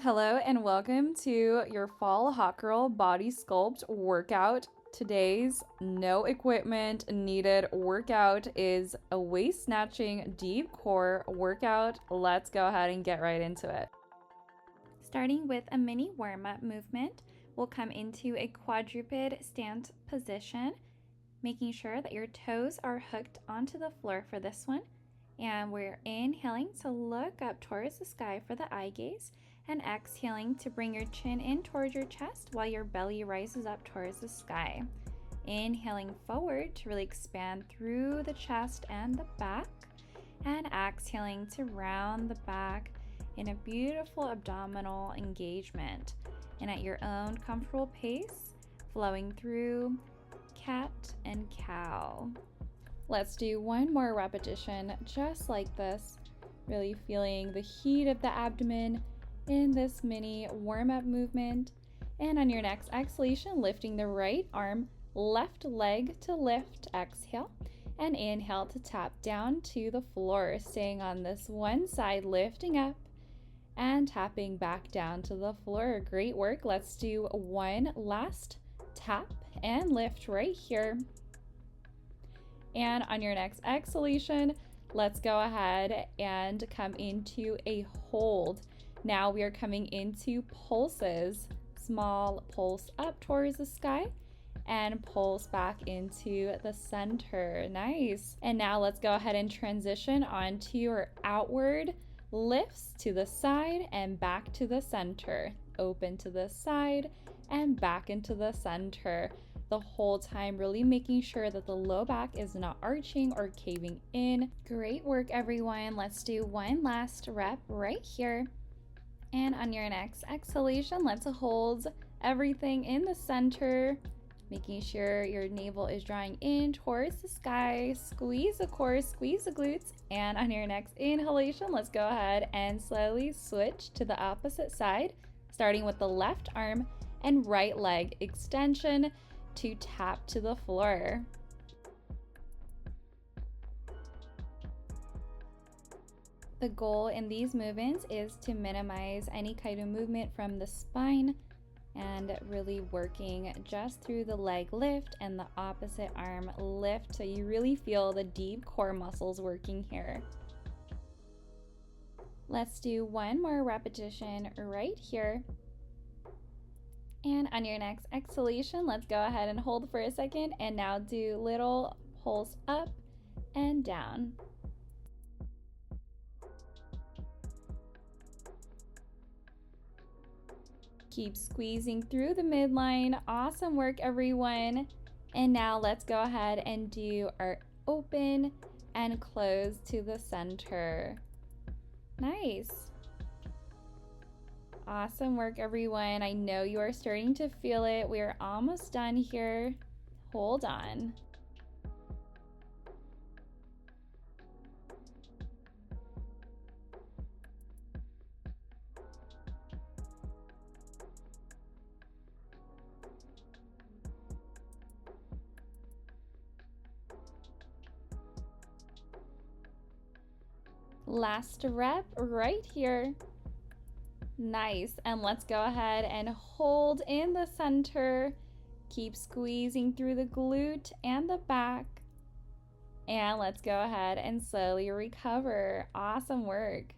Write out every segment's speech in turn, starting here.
Hello and welcome to your fall hot girl body sculpt workout. Today's no equipment needed workout is a waist snatching deep core workout. Let's go ahead and get right into it. Starting with a mini warm-up movement, we'll come into a quadruped stance position, making sure that your toes are hooked onto the floor for this one. And we're inhaling to look up towards the sky for the eye gaze, and exhaling to bring your chin in towards your chest while your belly rises up towards the sky. Inhaling forward to really expand through the chest and the back, and exhaling to round the back in a beautiful abdominal engagement. And at your own comfortable pace, flowing through cat and cow. Let's do one more repetition just like this, really feeling the heat of the abdomen in this mini warm-up movement. And on your next exhalation, lifting the right arm, left leg to lift, exhale, and inhale to tap down to the floor, staying on this one side, lifting up and tapping back down to the floor. Great work. Let's do one last tap and lift right here. And on your next exhalation, let's go ahead and come into a hold. Now we are coming into pulses. Small pulse up towards the sky and pulse back into the center. Nice. And now let's go ahead and transition onto your outward lifts to the side and back to the center. Open to the side and back into the center. The whole time really making sure that the low back is not arching or caving in. Great work, everyone. Let's do one last rep right here. And on your next exhalation, let's hold everything in the center, making sure your navel is drawing in towards the sky. Squeeze the core, squeeze the glutes. And on your next inhalation, let's go ahead and slowly switch to the opposite side, starting with the left arm and right leg extension to tap to the floor. The goal in these movements is to minimize any kind of movement from the spine and really working just through the leg lift and the opposite arm lift, so you really feel the deep core muscles working here. Let's do one more repetition right here. And on your next exhalation, let's go ahead and hold for a second, and now do little pulse up and down. Keep squeezing through the midline. Awesome work, everyone. And now let's go ahead and do our open and close to the center. Nice. Awesome work, everyone. I know you are starting to feel it. We're almost done here. Hold on. Last rep right here. Nice. And let's go ahead and hold in the center. Keep squeezing through the glute and the back. And let's go ahead and slowly recover. Awesome work.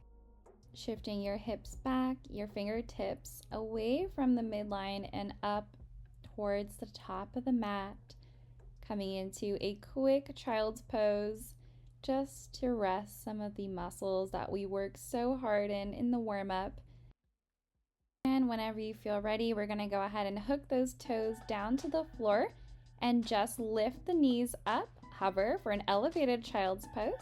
Shifting your hips back, your fingertips away from the midline and up towards the top of the mat. Coming into a quick child's pose, just to rest some of the muscles that we work so hard in the warm-up. And whenever you feel ready, we're gonna go ahead and hook those toes down to the floor and just lift the knees up, hover for an elevated child's pose,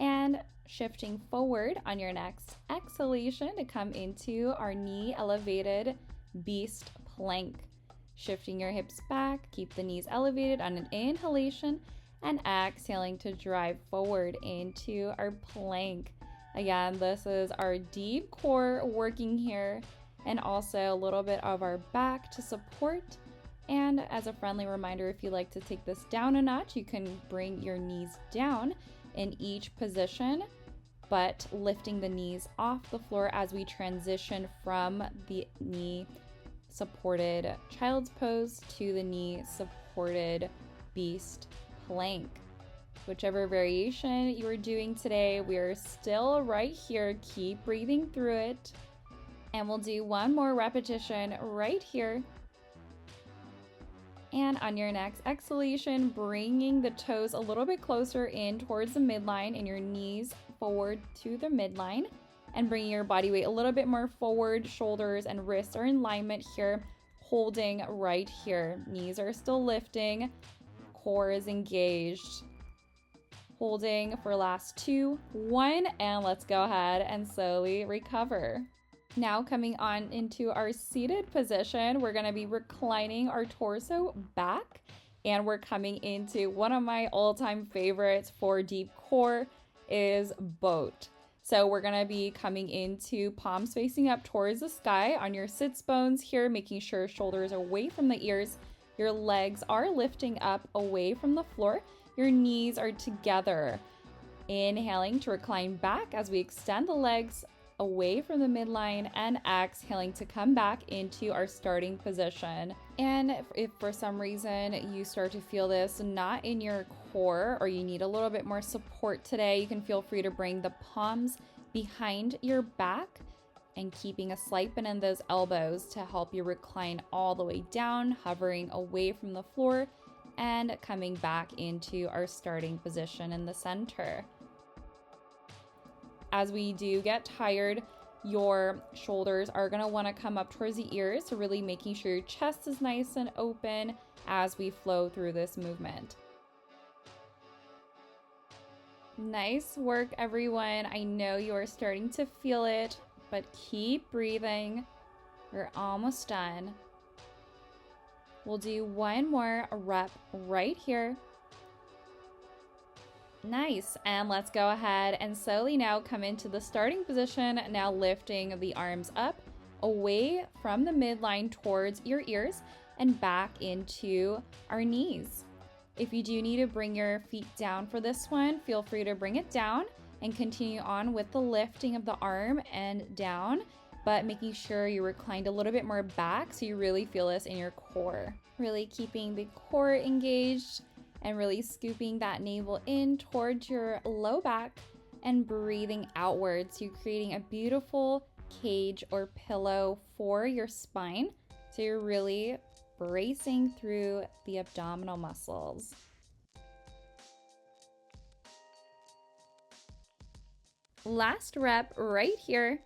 and shifting forward on your next exhalation to come into our knee elevated beast plank. Shifting your hips back, keep the knees elevated on an inhalation, and exhaling to drive forward into our plank. Again, this is our deep core working here, and also a little bit of our back to support. And as a friendly reminder, if you like to take this down a notch, you can bring your knees down in each position but lifting the knees off the floor as we transition from the knee supported child's pose to the knee supported beast plank. Whichever variation you are doing today, we are still right here. Keep breathing through it. And we'll do one more repetition right here. And on your next exhalation, bringing the toes a little bit closer in towards the midline and your knees forward to the midline, and bringing your body weight a little bit more forward. Shoulders and wrists are in alignment here, holding right here. Knees are still lifting, core is engaged. Holding for last 2, 1, and let's go ahead and slowly recover. Now coming on into our seated position, we're going to be reclining our torso back, and we're coming into one of my all-time favorites for deep core is boat. So we're going to be coming into palms facing up towards the sky on your sits bones here, making sure shoulders are away from the ears. Your legs are lifting up away from the floor. Your knees are together. Inhaling to recline back as we extend the legs away from the midline, and exhaling to come back into our starting position. And if for some reason you start to feel this not in your core, or you need a little bit more support today, you can feel free to bring the palms behind your back and keeping a slight bend in those elbows to help you recline all the way down, hovering away from the floor and coming back into our starting position in the center. As we do get tired, your shoulders are going to want to come up towards the ears, so really making sure your chest is nice and open as we flow through this movement. Nice work, everyone. I know you are starting to feel it, but keep breathing. We're almost done. We'll do one more rep right here. Nice, and let's go ahead and slowly now come into the starting position, now lifting the arms up away from the midline towards your ears and back into our knees. If you do need to bring your feet down for this one, feel free to bring it down and continue on with the lifting of the arm and down, but making sure you're reclined a little bit more back so you really feel this in your core. Really keeping the core engaged and really scooping that navel in towards your low back and breathing outwards. So you're creating a beautiful cage or pillow for your spine. So you're really bracing through the abdominal muscles. Last rep right here.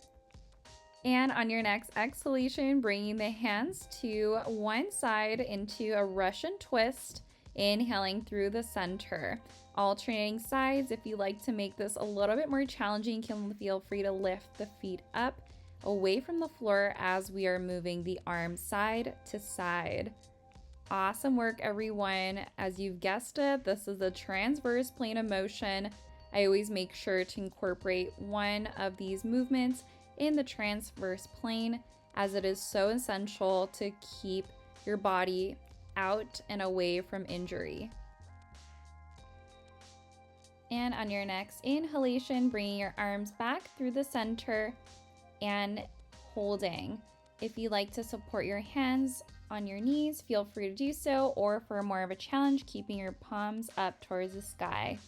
And on your next exhalation, bringing the hands to one side into a Russian twist. Inhaling through the center, alternating sides. If you like to make this a little bit more challenging, you can feel free to lift the feet up away from the floor as we are moving the arms side to side. Awesome work, everyone. As you've guessed it, this is a transverse plane of motion. I always make sure to incorporate one of these movements in the transverse plane, as it is so essential to keep your body out and away from injury. And on your next inhalation, bringing your arms back through the center and holding. If you like to support your hands on your knees, feel free to do so, or for more of a challenge, keeping your palms up towards the sky.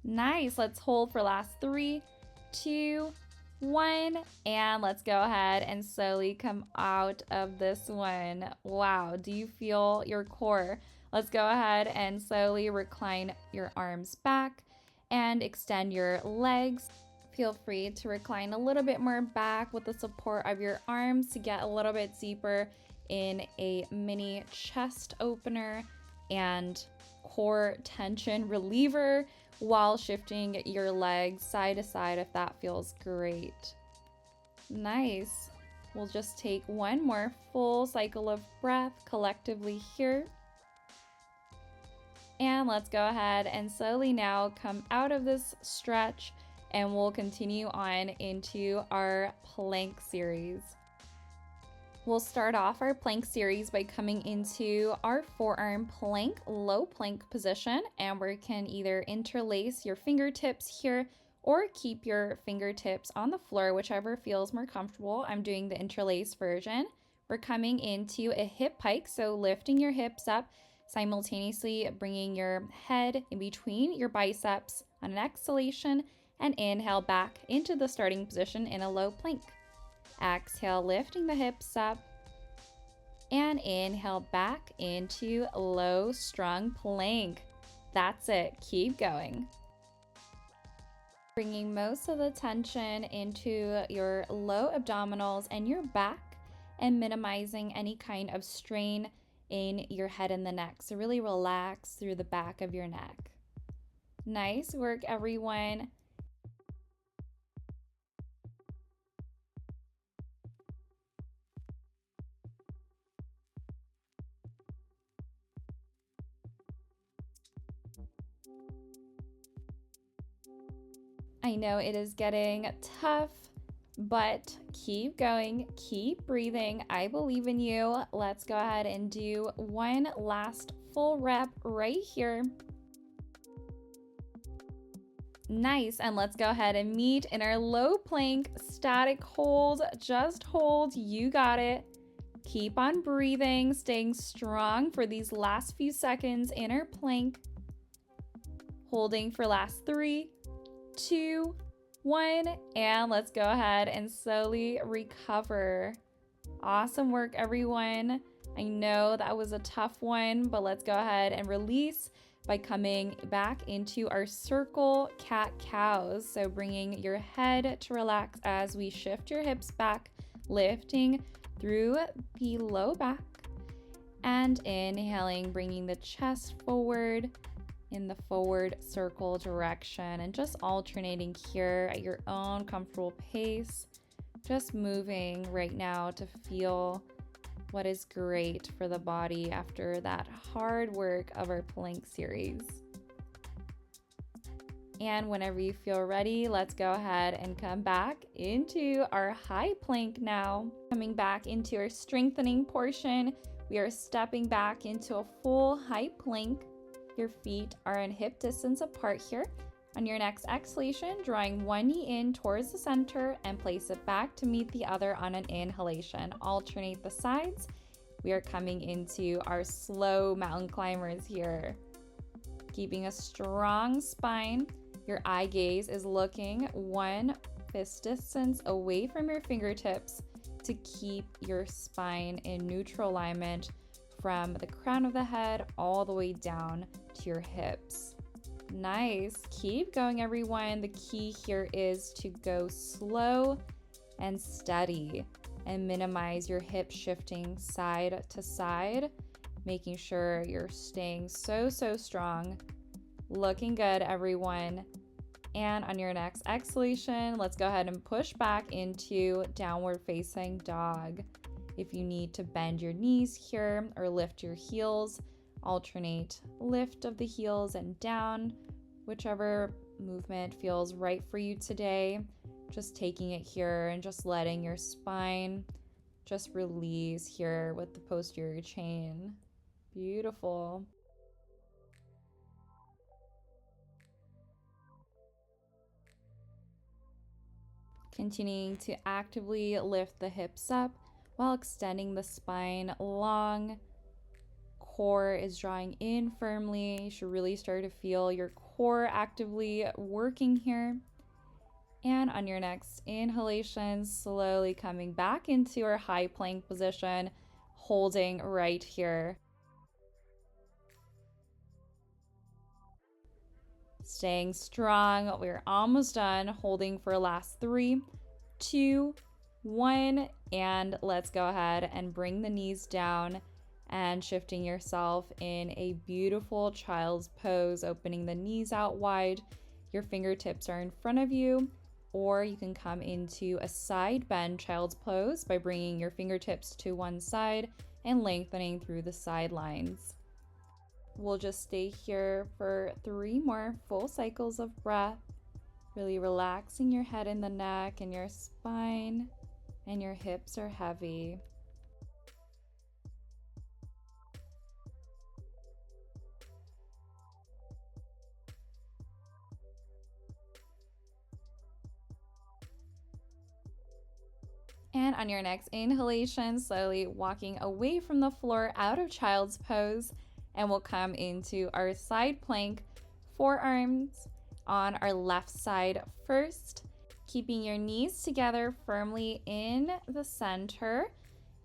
Nice. Let's hold for last 3, 2, 1, and let's go ahead and slowly come out of this one. Wow, do you feel your core? Let's go ahead and slowly recline your arms back and extend your legs. Feel free to recline a little bit more back with the support of your arms to get a little bit deeper in a mini chest opener and core tension reliever, while shifting your legs side to side if that feels great. Nice. We'll just take one more full cycle of breath collectively here. And let's go ahead and slowly now come out of this stretch, and we'll continue on into our plank series. We'll start off our plank series by coming into our forearm plank, low plank position, and we can either interlace your fingertips here or keep your fingertips on the floor, whichever feels more comfortable. I'm doing the interlace version. We're coming into a hip pike, so lifting your hips up, simultaneously bringing your head in between your biceps on an exhalation, and inhale back into the starting position in a low plank. Exhale, lifting the hips up, and inhale back into low strong plank. That's it. Keep going. Bringing most of the tension into your low abdominals and your back and minimizing any kind of strain in your head and the neck. So really relax through the back of your neck. Nice work, everyone. I know it is getting tough, but keep going, keep breathing. I believe in you. Let's go ahead and do one last full rep right here. Nice, and let's go ahead and meet in our low plank static hold. Just hold, you got it. Keep on breathing, staying strong for these last few seconds in our plank. Holding for last 3, 2, 1, and let's go ahead and slowly recover. Awesome work, everyone. I know that was a tough one, but let's go ahead and release by coming back into our circle cat-cows. So bringing your head to relax as we shift your hips back, lifting through the low back, and inhaling, bringing the chest forward in the forward circle direction, and just alternating here at your own comfortable pace. Just moving right now to feel what is great for the body after that hard work of our plank series. And whenever you feel ready, let's go ahead and come back into our high plank now. Coming back into our strengthening portion, we are stepping back into a full high plank. Your feet are in hip distance apart here. On your next exhalation, drawing one knee in towards the center and place it back to meet the other on an inhalation. Alternate the sides. We are coming into our slow mountain climbers here. Keeping a strong spine. Your eye gaze is looking one fist distance away from your fingertips to keep your spine in neutral alignment from the crown of the head all the way down to your hips. Nice. Keep going, everyone. The key here is to go slow and steady and minimize your hip shifting side to side, making sure you're staying so strong. Looking good, everyone. And on your next exhalation, let's go ahead and push back into downward facing dog. If you need to bend your knees here or lift your heels, alternate lift of the heels and down, whichever movement feels right for you today. Just taking it here and just letting your spine just release here with the posterior chain. Beautiful. Continuing to actively lift the hips up while extending the spine long. Core is drawing in firmly. You should really start to feel your core actively working here. And on your next inhalation, slowly coming back into our high plank position, holding right here. Staying strong. We're almost done. Holding for last 3, 2, 1, and let's go ahead and bring the knees down and shifting yourself in a beautiful child's pose, opening the knees out wide. Your fingertips are in front of you, or you can come into a side bend child's pose by bringing your fingertips to one side and lengthening through the sidelines. We'll just stay here for 3 more full cycles of breath, really relaxing your head and the neck and your spine, and your hips are heavy. And on your next inhalation, slowly walking away from the floor out of child's pose, and we'll come into our side plank, forearms on our left side first, keeping your knees together firmly in the center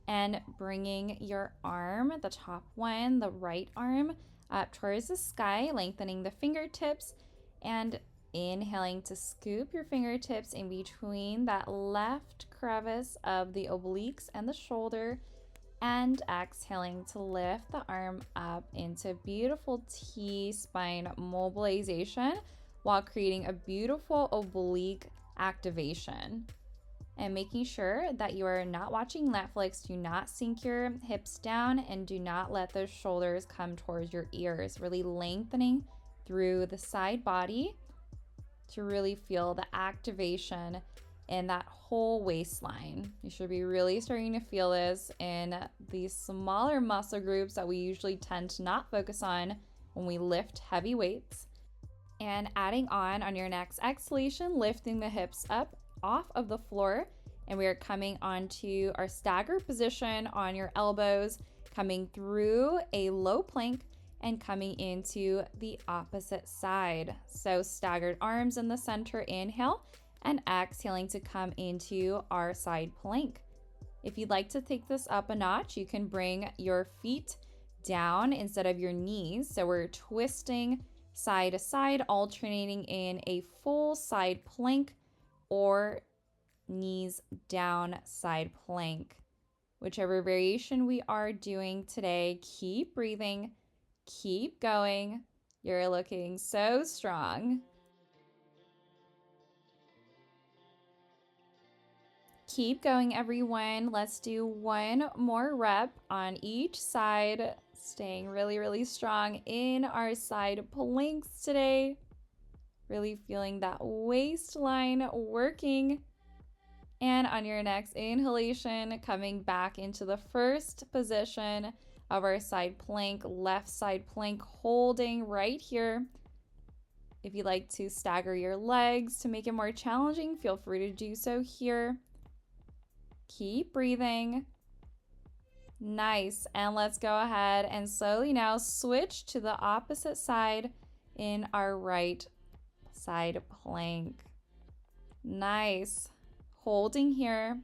and bringing your arm, the top one, the right arm, up towards the sky, lengthening the fingertips and inhaling to scoop your fingertips in between that left crevice of the obliques and the shoulder, and exhaling to lift the arm up into beautiful T-spine mobilization while creating a beautiful oblique activation. And making sure that you are not watching Netflix. Do not sink your hips down and do not let those shoulders come towards your ears. Really lengthening through the side body to really feel the activation in that whole waistline. You should be really starting to feel this in these smaller muscle groups that we usually tend to not focus on when we lift heavy weights. And adding on your next exhalation, lifting the hips up off of the floor, and we are coming onto our stagger position on your elbows, coming through a low plank and coming into the opposite side. So staggered arms in the center, inhale, and exhaling to come into our side plank. If you'd like to take this up a notch, you can bring your feet down instead of your knees. So we're twisting side to side, alternating in a full side plank or knees down side plank. Whichever variation we are doing today, keep breathing, keep going. You're looking so strong. Keep going, everyone. Let's do one more rep on each side, staying really, really strong in our side planks today. Really feeling that waistline working. And on your next inhalation, coming back into the first position of our side plank, left side plank, holding right here. If you'd like to stagger your legs to make it more challenging, feel free to do so here. Keep breathing. Nice. And let's go ahead and slowly now switch to the opposite side in our right side plank. Nice. Holding here.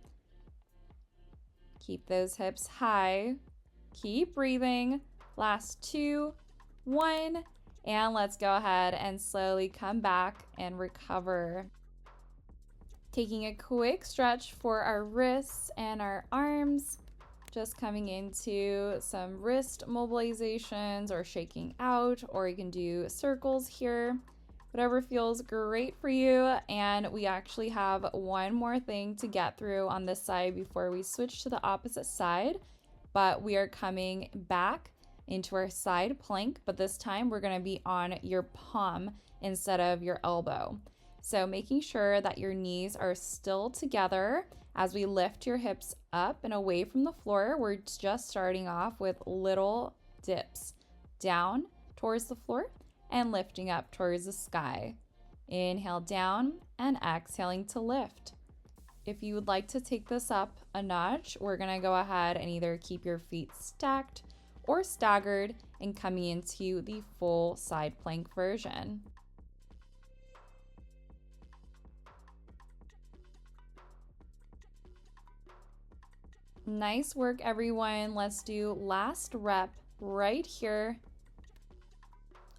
Keep those hips high. Keep breathing. Last 2, 1. And let's go ahead and slowly come back and recover. Taking a quick stretch for our wrists and our arms. Just coming into some wrist mobilizations or shaking out, or you can do circles here. Whatever feels great for you. And we actually have one more thing to get through on this side before we switch to the opposite side. But we are coming back into our side plank, but this time we're going to be on your palm instead of your elbow. So making sure that your knees are still together as we lift your hips up and away from the floor. We're just starting off with little dips down towards the floor and lifting up towards the sky. Inhale down and exhaling to lift. If you would like to take this up a notch, we're gonna go ahead and either keep your feet stacked or staggered and coming into the full side plank version. Nice work, everyone. Let's do last rep right here.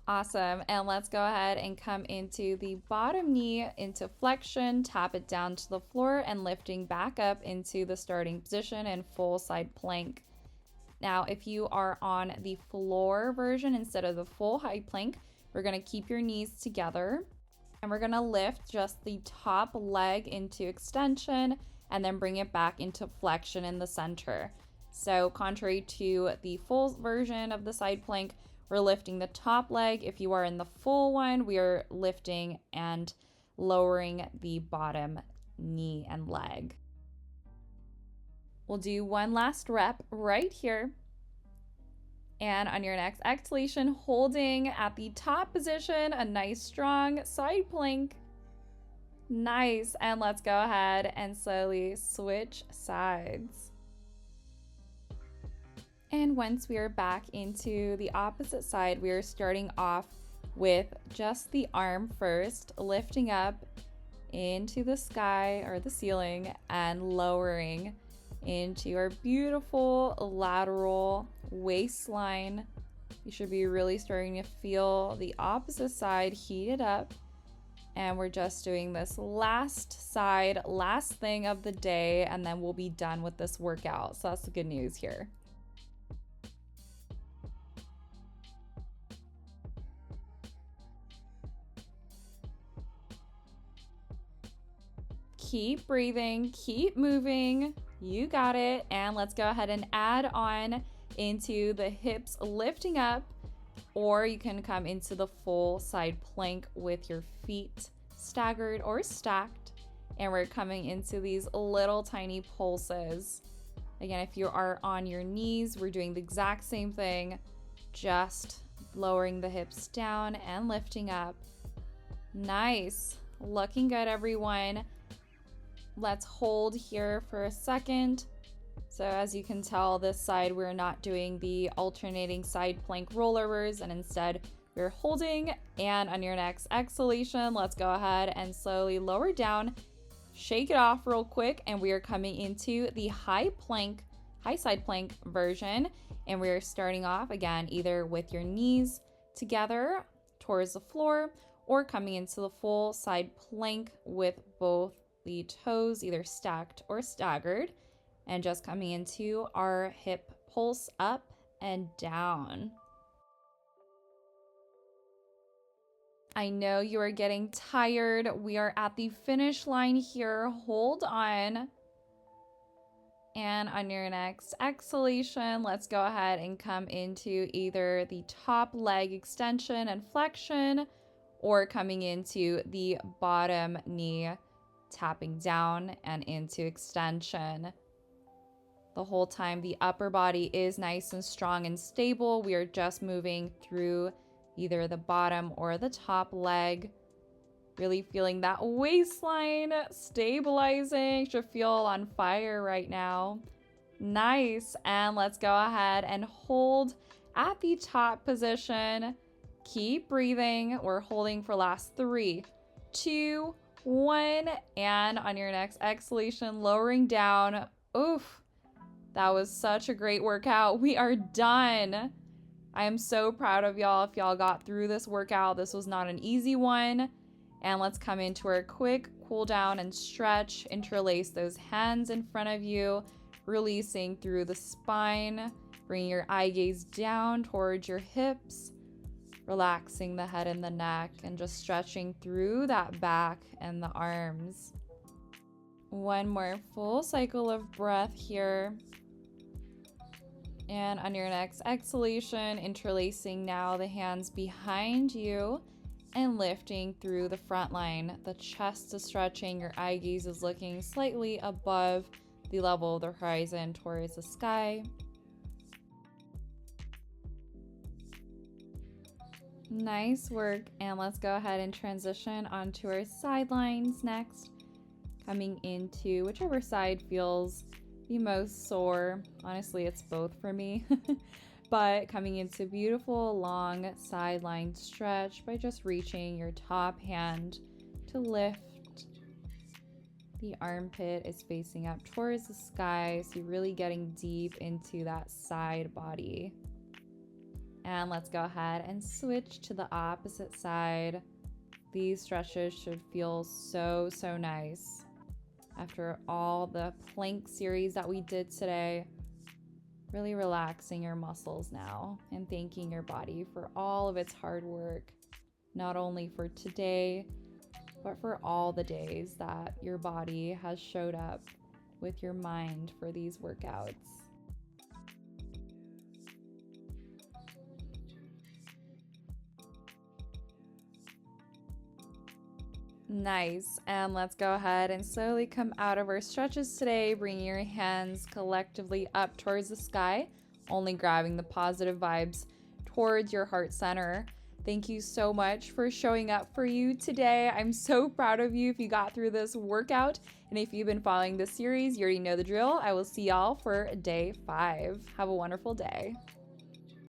Awesome. And let's go ahead and come into the bottom knee into flexion, tap it down to the floor and lifting back up into the starting position and full side plank. Now, if you are on the floor version instead of the full high plank, we're going to keep your knees together and we're going to lift just the top leg into extension and then bring it back into flexion in the center. So contrary to the full version of the side plank, we're lifting the top leg. If you are in the full one, we are lifting and lowering the bottom knee and leg. We'll do one last rep right here. And on your next exhalation, holding at the top position, a nice strong side plank. Nice. And let's go ahead and slowly switch sides. And once we are back into the opposite side, we are starting off with just the arm first, lifting up into the sky or the ceiling and lowering into your beautiful lateral waistline. You should be really starting to feel the opposite side heated up. And we're just doing this last side, last thing of the day, and then we'll be done with this workout. So that's the good news here. Keep breathing, keep moving. You got it. And let's go ahead and add on into the hips lifting up, or you can come into the full side plank with your feet staggered or stacked. And we're coming into these little tiny pulses. Again, if you are on your knees, we're doing the exact same thing, just lowering the hips down and lifting up. Nice. Looking good, everyone. Let's hold here for a second. So as you can tell, this side we're not doing the alternating side plank rollovers, and instead we're holding, and on your next exhalation, let's go ahead and slowly lower down, shake it off real quick, and we are coming into the high side plank version. And we're starting off again either with your knees together towards the floor or coming into the full side plank with both the toes either stacked or staggered, and just coming into our hip pulse up and down. I know you are getting tired. We are at the finish line here. Hold on. And on your next exhalation, let's go ahead and come into either the top leg extension and flexion, or coming into the bottom knee tapping down and into extension. The whole time the upper body is nice and strong and stable. We are just moving through either the bottom or the top leg. Really feeling that waistline stabilizing. Should feel on fire right now. Nice. And let's go ahead and hold at the top position. Keep breathing. We're holding for last 3, 2, 1. And on your next exhalation, lowering down. Oof. That was such a great workout. We are done. I am so proud of y'all if y'all got through this workout. This was not an easy one. And let's come into our quick cool down and stretch. Interlace those hands in front of you, releasing through the spine. Bring your eye gaze down towards your hips, relaxing the head and the neck, and just stretching through that back and the arms. One more full cycle of breath here. And on your next exhalation, interlacing now the hands behind you and lifting through the front line. The chest is stretching, your eye gaze is looking slightly above the level of the horizon towards the sky. Nice work. And let's go ahead and transition onto our sidelines next. Coming into whichever side feels the most sore. Honestly, it's both for me. But coming into beautiful long sideline stretch by just reaching your top hand to lift. The armpit is facing up towards the sky, so you're really getting deep into that side body. And let's go ahead and switch to the opposite side. These stretches should feel so nice. After all the plank series that we did today, really relaxing your muscles now and thanking your body for all of its hard work, not only for today, but for all the days that your body has showed up with your mind for these workouts. Nice. And let's go ahead and slowly come out of our stretches today, bringing your hands collectively up towards the sky, only grabbing the positive vibes towards your heart center. Thank you so much for showing up for you today. I'm so proud of you if you got through this workout. And if you've been following this series, you already know the drill. I will see y'all for day 5. Have a wonderful day.